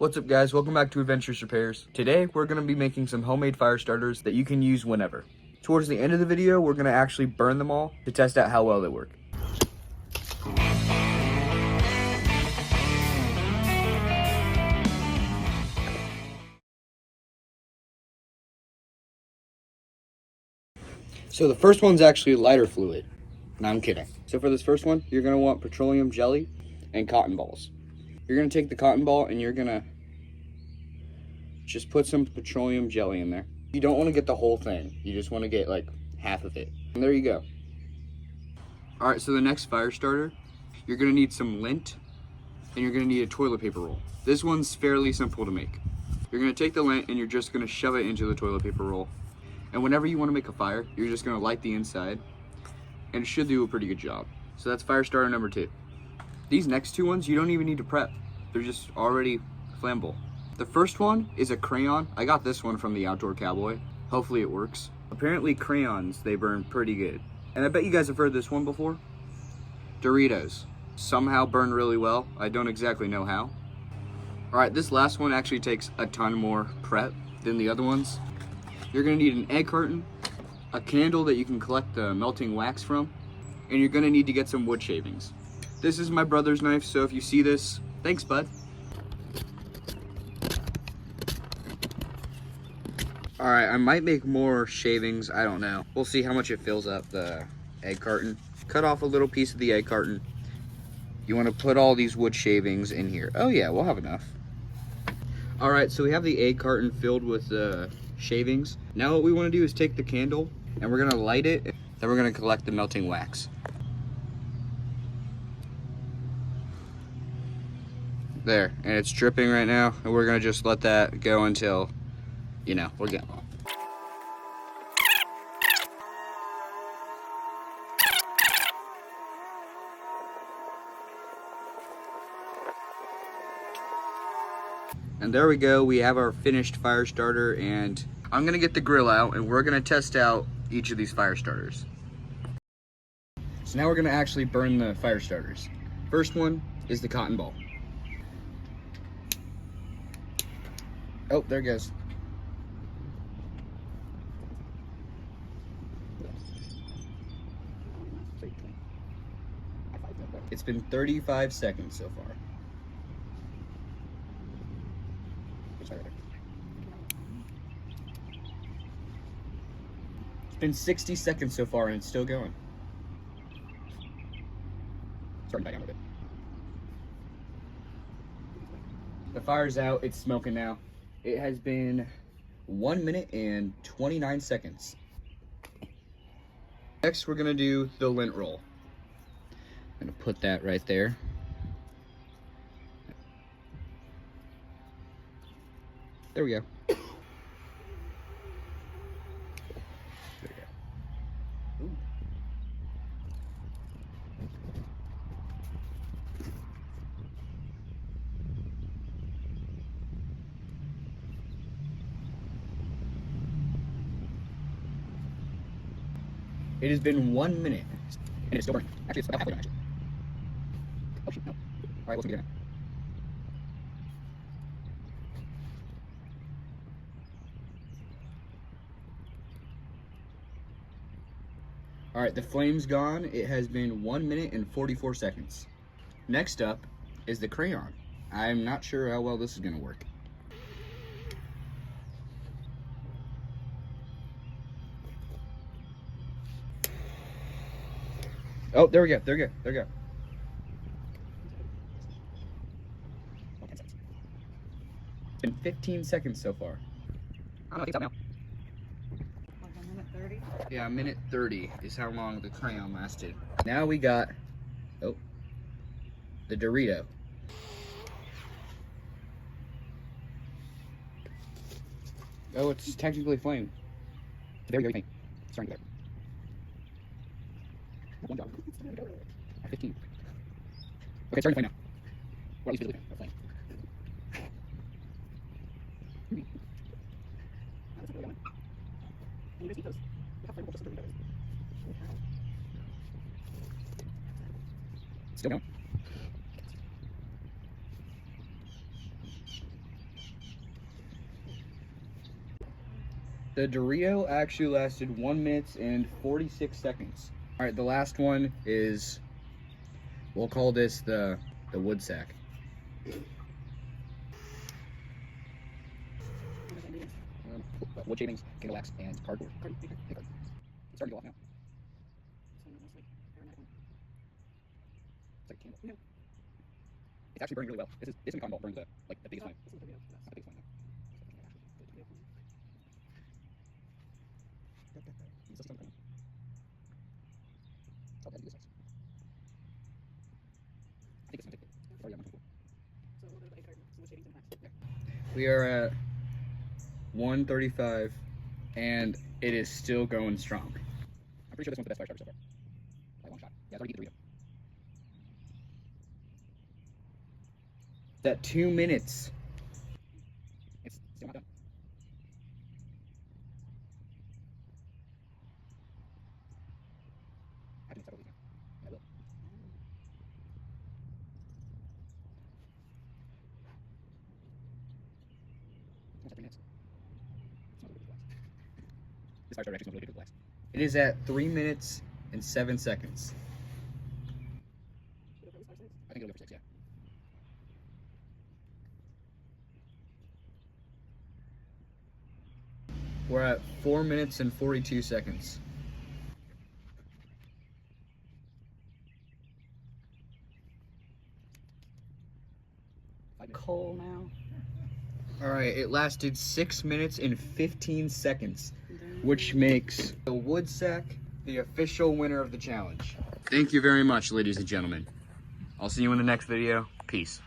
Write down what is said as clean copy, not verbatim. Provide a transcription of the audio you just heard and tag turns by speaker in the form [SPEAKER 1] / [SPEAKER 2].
[SPEAKER 1] What's up guys, welcome back to Adventurous Repairs. Today we're going to be making some homemade fire starters that you can use whenever. Towards the end of the video, we're going to actually burn them all to test out how well they work. So the first one's actually lighter fluid. No, I'm kidding. So for this first one, you're going to want petroleum jelly and cotton balls. You're going to take the cotton ball and you're going to just put some petroleum jelly in there. You don't want to get the whole thing. You just want to get like half of it. And there you go. All right, so the next fire starter, you're going to need some lint and you're going to need a toilet paper roll. This one's fairly simple to make. You're going to take the lint and you're just going to shove it into the toilet paper roll. And whenever you want to make a fire, you're just going to light the inside and it should do a pretty good job. So that's fire starter number 2. These next two ones, you don't even need to prep. They're just already flammable. The first one is a crayon. I got this one from the Outdoor Cowboy. Hopefully it works. Apparently crayons, they burn pretty good. And I bet you guys have heard this one before. Doritos. Somehow burn really well. I don't exactly know how. All right, this last one actually takes a ton more prep than the other ones. You're gonna need an egg carton, a candle that you can collect the melting wax from, and you're gonna need to get some wood shavings. This is my brother's knife, so if you see this, thanks, bud. All right, I might make more shavings, I don't know. We'll see how much it fills up the egg carton. Cut off a little piece of the egg carton. You wanna put all these wood shavings in here. Oh yeah, we'll have enough. All right, so we have the egg carton filled with shavings. Now what we wanna do is take the candle and we're gonna light it, then we're gonna collect the melting wax. There, and it's dripping right now, and we're gonna just let that go until, you know, we're getting on. And there we go, we have our finished fire starter, and I'm gonna get the grill out and we're gonna test out each of these fire starters. So now we're gonna actually burn the fire starters. First one is the cotton ball. Oh, there it goes. It's been 35 seconds so far. It's been 60 seconds so far and it's still going. Starting to die down a bit. The fire's out, it's smoking now. It has been 1 minute and 29 seconds. Next, we're gonna do the lint roll. I'm gonna put that right there. There we go. There we go. Ooh. It has been 1 minute, and it's still burning. Actually, it's about halfway done, actually. Oh, shoot, no. All right, let's get it. All right, the flame's gone. It has been 1 minute and 44 seconds. Next up is the crayon. I'm not sure how well this is gonna work. Oh, there we go, there we go, there we go. It's been 15 seconds so far. I don't know, I think it's out now.
[SPEAKER 2] Like a minute 30?
[SPEAKER 1] Yeah, a minute 30 is how long the crayon lasted. Now we got, oh, the Dorito. Oh, it's technically flame. Very, very faint. Starting to go. One job. 15. Okay, it's starting to flame now. Or at least visibly flame. Still going. The Dorito actually lasted 1 minute and 46 seconds. All right, the last one is, we'll call this the wood sack. Wood shavings, candle wax, and cardboard. It's starting to go off now. It's like a candle. It's actually burning really well. This is cotton ball burns the biggest flame. Not the biggest flame though. We are at 1:35, and it is still going strong. I'm pretty sure this one's the best fire starter so far. By one shot. Yeah, it's already beat the Dorito. At 2 minutes. It's still not done. I have to do several of these now. I will. Almost at 3 minutes. This fire starter actually smells really good with wax. It is at 3 minutes and 7 seconds. I think it'll go for 6, yeah. We're at 4 minutes and 42 seconds.
[SPEAKER 2] Coal now.
[SPEAKER 1] All right, it lasted 6 minutes and 15 seconds, which makes the wood sack the official winner of the challenge. Thank you very much, ladies and gentlemen. I'll see you in the next video. Peace.